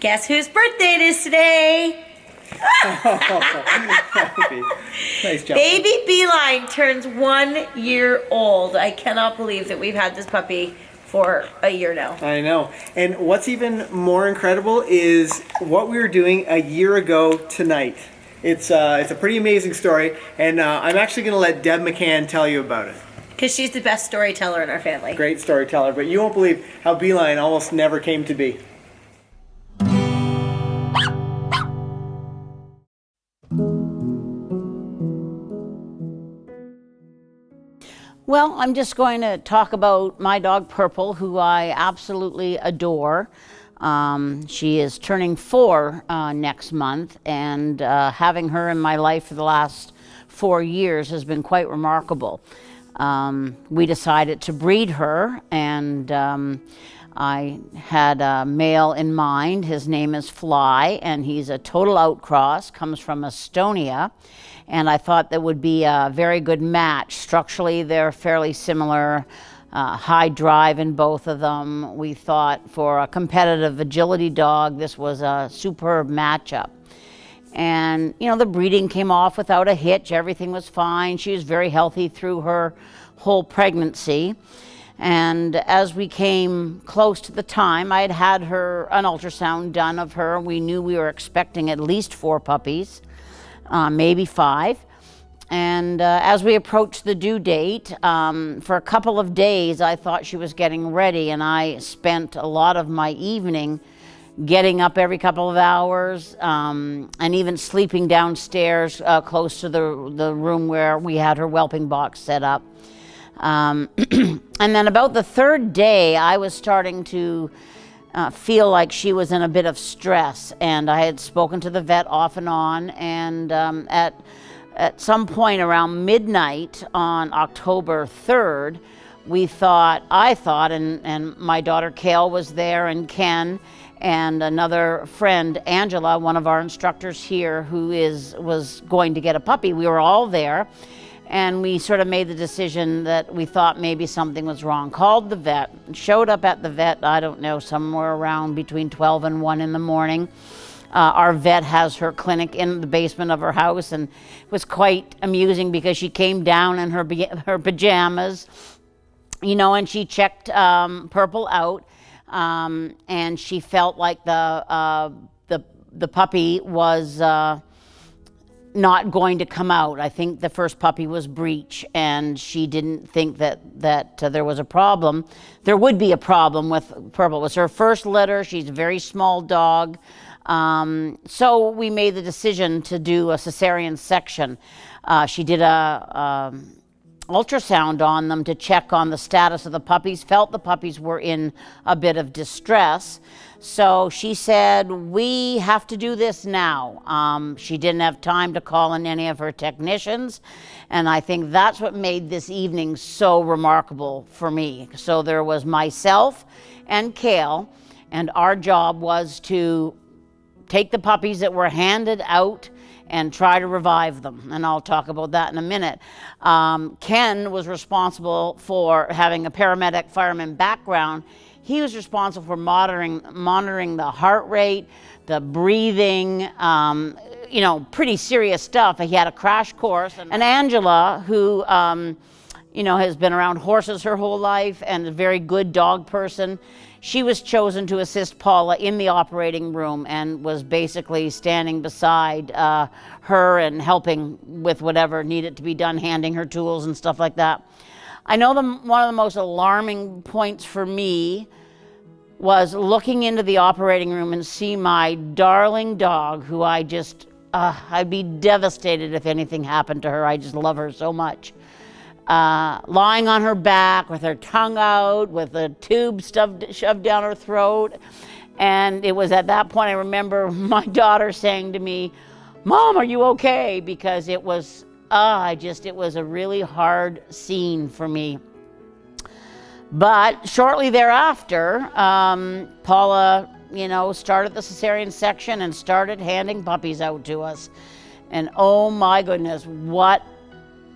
Guess whose birthday it is today? Nice job. Baby Beeline turns 1 year old. I cannot believe that we've had this puppy for a year now. I know. And what's even more incredible is what we were doing a year ago tonight. It's a pretty amazing story, and I'm actually going to let Deb McCann tell you about it. Because she's the best storyteller in our family. Great storyteller, but you won't believe how Beeline almost never came to be. Well, I'm just going to talk about my dog Purple, who I absolutely adore. She is turning 4 next month, and having her in my life for the last 4 years has been quite remarkable. We decided to breed her, and I had a male in mind. His name is Fly, and he's a total outcross, comes from Estonia. And I thought that would be a very good match. Structurally, they're fairly similar, high drive in both of them. We thought for a competitive agility dog, this was a superb matchup. And, you know, the breeding came off without a hitch. Everything was fine. She was very healthy through her whole pregnancy. And as we came close to the time, I had had her an ultrasound done of her. We knew we were expecting at least 4 puppies. Maybe 5. And as we approached the due date, for a couple of days, I thought she was getting ready, and I spent a lot of my evening getting up every couple of hours, and even sleeping downstairs close to the room where we had her whelping box set up. And then about the 3rd day, I was starting to feel like she was in a bit of stress, and I had spoken to the vet off and on, and at some point around midnight on October 3rd, I thought, and my daughter Kale was there, and Ken, and another friend, Angela, one of our instructors here, who was going to get a puppy. We were all there. And we sort of made the decision that we thought maybe something was wrong. Called the vet, showed up at the vet, I don't know, somewhere around between 12 and 1 in the morning. Our vet has her clinic in the basement of her house, and it was quite amusing because she came down in her pajamas, you know, and she checked Purple out, and she felt like the puppy was not going to come out. I think the first puppy was breech, and she didn't think that there was a problem. There would be a problem with Purple. It was her first litter. She's a very small dog. So we made the decision to do a cesarean section. She did a ultrasound on them to check on the status of the puppies, felt the puppies were in a bit of distress. So she said, we have to do this now. She didn't have time to call in any of her technicians, and I think that's what made this evening so remarkable for me. So there was myself and Kale, and our job was to take the puppies that were handed out and try to revive them, and I'll talk about that in a minute. Ken was responsible for having a paramedic fireman background. He was responsible for monitoring the heart rate, the breathing, you know, pretty serious stuff. He had a crash course. And Angela, who, you know, has been around horses her whole life and a very good dog person, she was chosen to assist Paula in the operating room and was basically standing beside her and helping with whatever needed to be done, handing her tools and stuff like that. I know one of the most alarming points for me was looking into the operating room and see my darling dog, who I'd be devastated if anything happened to her. I just love her so much. Lying on her back with her tongue out, with a tube shoved down her throat. And it was at that point I remember my daughter saying to me, "Mom, are you okay?" Because it was it was a really hard scene for me. But shortly thereafter, Paula, you know, started the cesarean section and started handing puppies out to us. And oh my goodness, what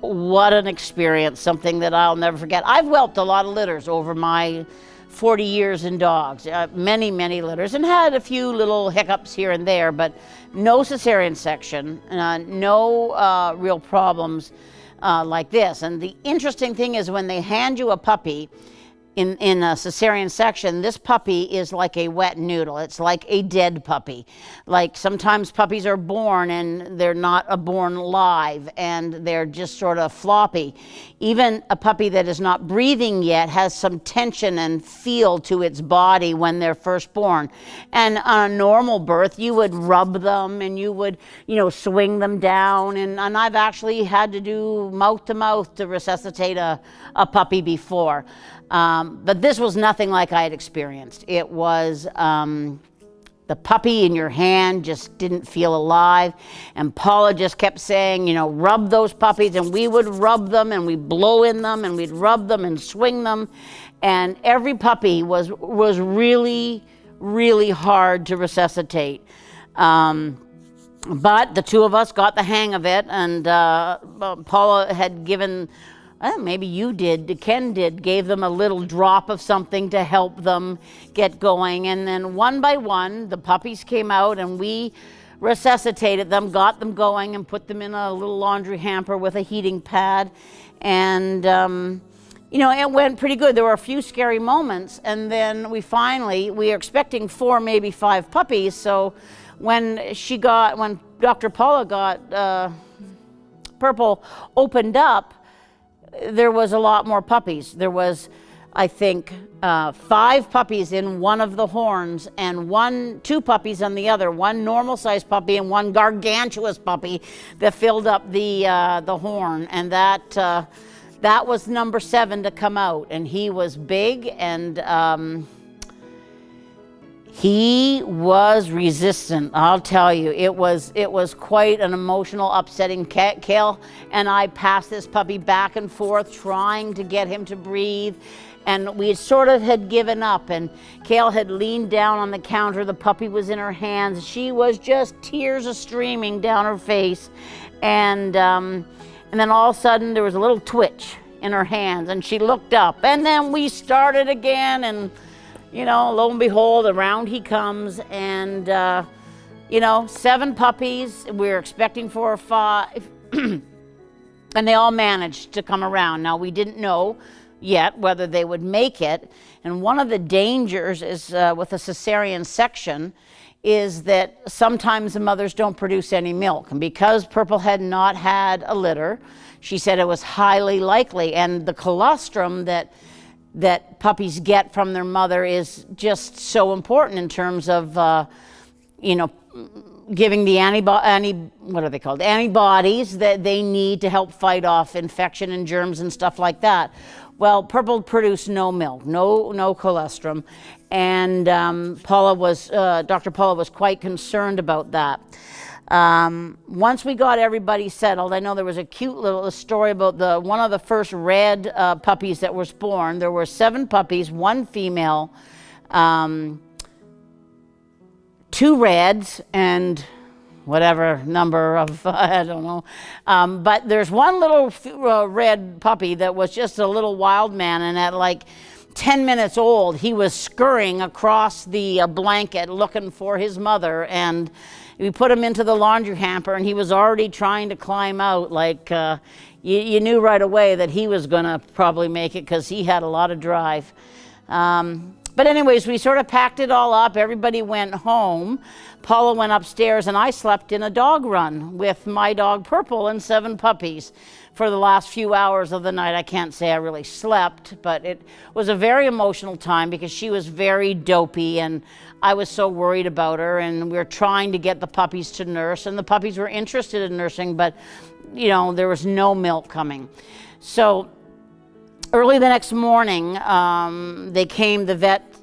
an experience, something that I'll never forget. I've whelped a lot of litters over my 40 years in dogs, many, many litters, and had a few little hiccups here and there, but no cesarean section, no real problems like this. And the interesting thing is when they hand you a puppy in a cesarean section, this puppy is like a wet noodle. It's like a dead puppy. Like sometimes puppies are born and they're not born live and they're just sort of floppy. Even a puppy that is not breathing yet has some tension and feel to its body when they're first born. And on a normal birth, you would rub them and you would, swing them down. And I've actually had to do mouth to mouth to resuscitate a puppy before. But this was nothing like I had experienced. It was the puppy in your hand just didn't feel alive. And Paula just kept saying, rub those puppies. And we would rub them and we'd blow in them and we'd rub them and swing them. And every puppy was really, really hard to resuscitate. But the two of us got the hang of it. And Paula had given... maybe you did, Ken did, gave them a little drop of something to help them get going. And then one by one, the puppies came out and we resuscitated them, got them going and put them in a little laundry hamper with a heating pad. And, it went pretty good. There were a few scary moments. And then we were expecting 4, maybe 5 puppies. So when Dr. Paula got Purple opened up, there was a lot more puppies. There was, I think, 5 puppies in one of the horns and 2 puppies on the other, one normal-sized puppy and one gargantuous puppy that filled up the horn. And that was number 7 to come out. And he was big and he was resistant, I'll tell you. It was quite an emotional, upsetting. Kale and I passed this puppy back and forth, trying to get him to breathe. And we sort of had given up. And Kale had leaned down on the counter. The puppy was in her hands. She was just tears streaming down her face. And then all of a sudden, there was a little twitch in her hands. And she looked up. And then we started again. And lo and behold, around he comes, and 7 puppies. We were expecting 4 or 5, and they all managed to come around. Now, we didn't know yet whether they would make it, and one of the dangers is with a cesarean section is that sometimes the mothers don't produce any milk. And because Purple had not had a litter, she said it was highly likely, and the colostrum that puppies get from their mother is just so important in terms of, giving the antibodies that they need to help fight off infection and germs and stuff like that. Well, Purple produced no milk, no colostrum, and Dr. Paula was quite concerned about that. Once we got everybody settled, I know there was a cute little story about one of the first red puppies that was born. There were 7 puppies, 1 female, 2 reds, and whatever number of, I don't know. But there's one little red puppy that was just a little wild man, and at like 10 minutes old, he was scurrying across the blanket looking for his mother, and we put him into the laundry hamper, and he was already trying to climb out. Like, you knew right away that he was going to probably make it because he had a lot of drive. But anyways, we sort of packed it all up. Everybody went home. Paula went upstairs, and I slept in a dog run with my dog Purple and 7 puppies for the last few hours of the night. I can't say I really slept, but it was a very emotional time because she was very dopey, and I was so worried about her, and we were trying to get the puppies to nurse, and the puppies were interested in nursing, but there was no milk coming. So early the next morning, the vet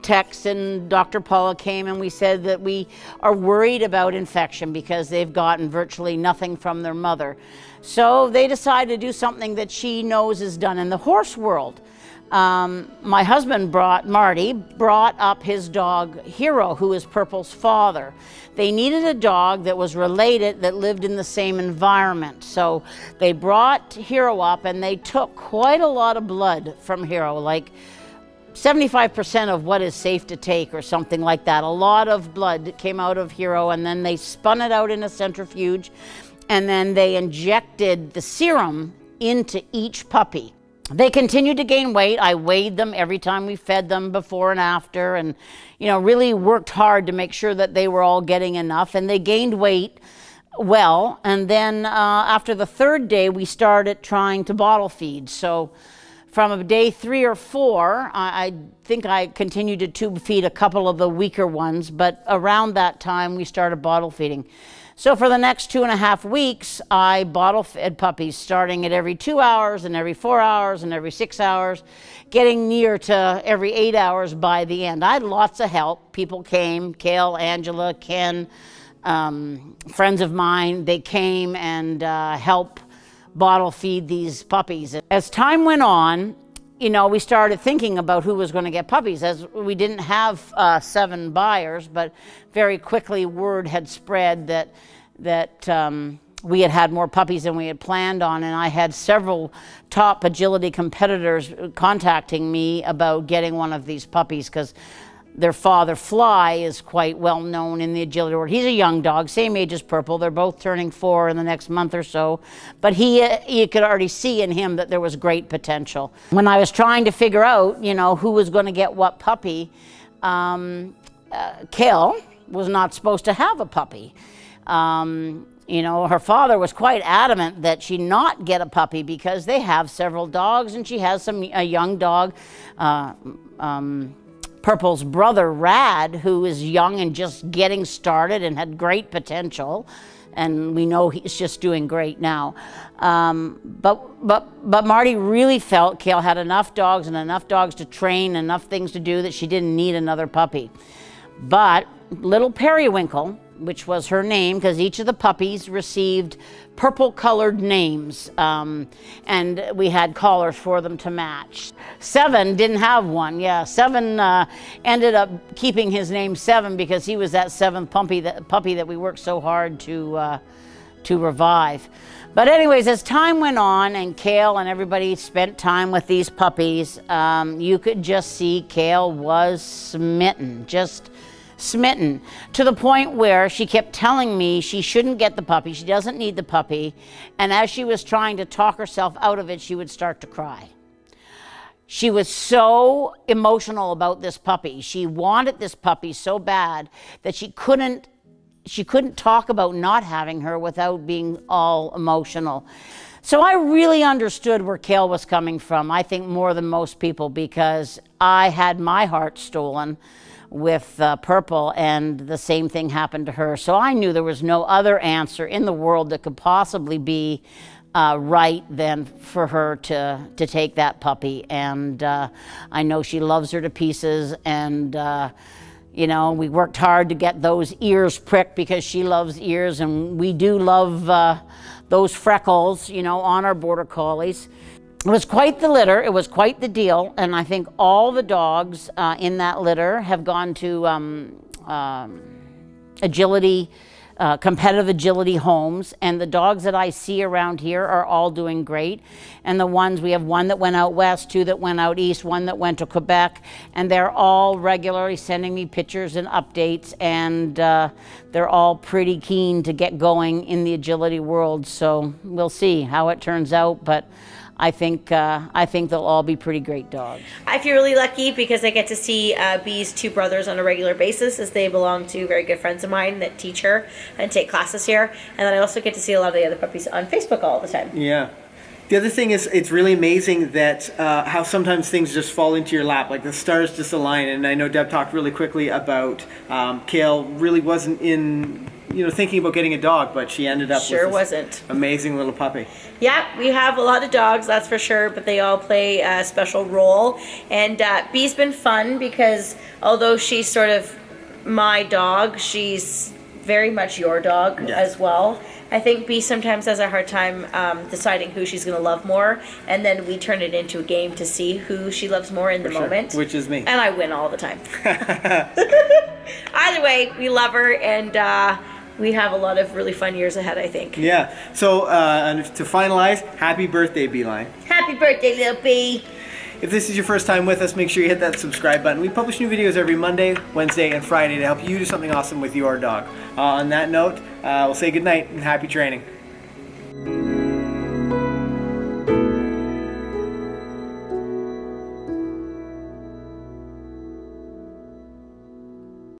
techs and Dr. Paula came, and we said that we are worried about infection because they've gotten virtually nothing from their mother. So they decided to do something that she knows is done in the horse world. My husband Marty brought up his dog Hero, who is Purple's father. They needed a dog that was related, that lived in the same environment. So they brought Hero up, and they took quite a lot of blood from Hero, like 75% of what is safe to take or something like that. A lot of blood came out of Hero, and then they spun it out in a centrifuge, and then they injected the serum into each puppy. They continued to gain weight. I weighed them every time we fed them, before and after, and really worked hard to make sure that they were all getting enough, and they gained weight well. And then after the third day, we started trying to bottle feed. So from day 3 or 4, I think I continued to tube feed a couple of the weaker ones, but around that time we started bottle feeding. So for the next 2.5 weeks, I bottle fed puppies, starting at every 2 hours and every 4 hours and every 6 hours, getting near to every 8 hours by the end. I had lots of help. People came, Kale, Angela, Ken, friends of mine, they came and helped bottle feed these puppies. As time went on, we started thinking about who was going to get puppies, as we didn't have 7 buyers, but very quickly word had spread that we had more puppies than we had planned on, and I had several top agility competitors contacting me about getting one of these puppies, because their father, Fly, is quite well known in the agility world. He's a young dog, same age as Purple. They're both turning 4 in the next month or so. But you could already see in him that there was great potential. When I was trying to figure out, who was going to get what puppy, Kale was not supposed to have a puppy. Her father was quite adamant that she not get a puppy because they have several dogs, and she has a young dog, Purple's brother, Rad, who is young and just getting started and had great potential, and we know he's just doing great now. But Marty really felt Kale had enough dogs and enough dogs to train, enough things to do, that she didn't need another puppy. But little Periwinkle, which was her name, because each of the puppies received purple-colored names, and we had collars for them to match. 7 didn't have one. Yeah, 7 ended up keeping his name 7 because he was that 7th puppy that we worked so hard to revive. But anyways, as time went on and Kale and everybody spent time with these puppies, you could just see Kale was smitten, just smitten, to the point where she kept telling me she shouldn't get the puppy, she doesn't need the puppy, and as she was trying to talk herself out of it, she would start to cry. She was so emotional about this puppy. She wanted this puppy so bad that she couldn't talk about not having her without being all emotional. So I really understood where Kale was coming from, I think more than most people, because I had my heart stolen with Purple, and the same thing happened to her. So I knew there was no other answer in the world that could possibly be right than for her to take that puppy. And I know she loves her to pieces, and we worked hard to get those ears pricked because she loves ears, and we do love those freckles, on our Border Collies. It was quite the litter, it was quite the deal, and I think all the dogs in that litter have gone to competitive agility homes, and the dogs that I see around here are all doing great. And we have one that went out west, 2 that went out east, 1 that went to Quebec, and they're all regularly sending me pictures and updates, and they're all pretty keen to get going in the agility world. So we'll see how it turns out, but I think they'll all be pretty great dogs. I feel really lucky because I get to see Bee's 2 brothers on a regular basis, as they belong to very good friends of mine that teach her and take classes here. And then I also get to see a lot of the other puppies on Facebook all the time. Yeah. The other thing is, it's really amazing that how sometimes things just fall into your lap, like the stars just align. And I know Deb talked really quickly about Kale really wasn't in, thinking about getting a dog, but she ended up with this amazing little puppy. Yeah, we have a lot of dogs, that's for sure, but they all play a special role. And Bee's been fun because although she's sort of my dog, she's very much your dog as well. I think Bee sometimes has a hard time deciding who she's going to love more, and then we turn it into a game to see who she loves more in the moment. Which is me. And I win all the time. Either way, we love her, and we have a lot of really fun years ahead, I think. Yeah. So and to finalize, happy birthday, Beeline. Happy birthday, little Bee. If this is your first time with us, make sure you hit that subscribe button. We publish new videos every Monday, Wednesday, and Friday to help you do something awesome with your dog. On that note, we'll say goodnight and happy training.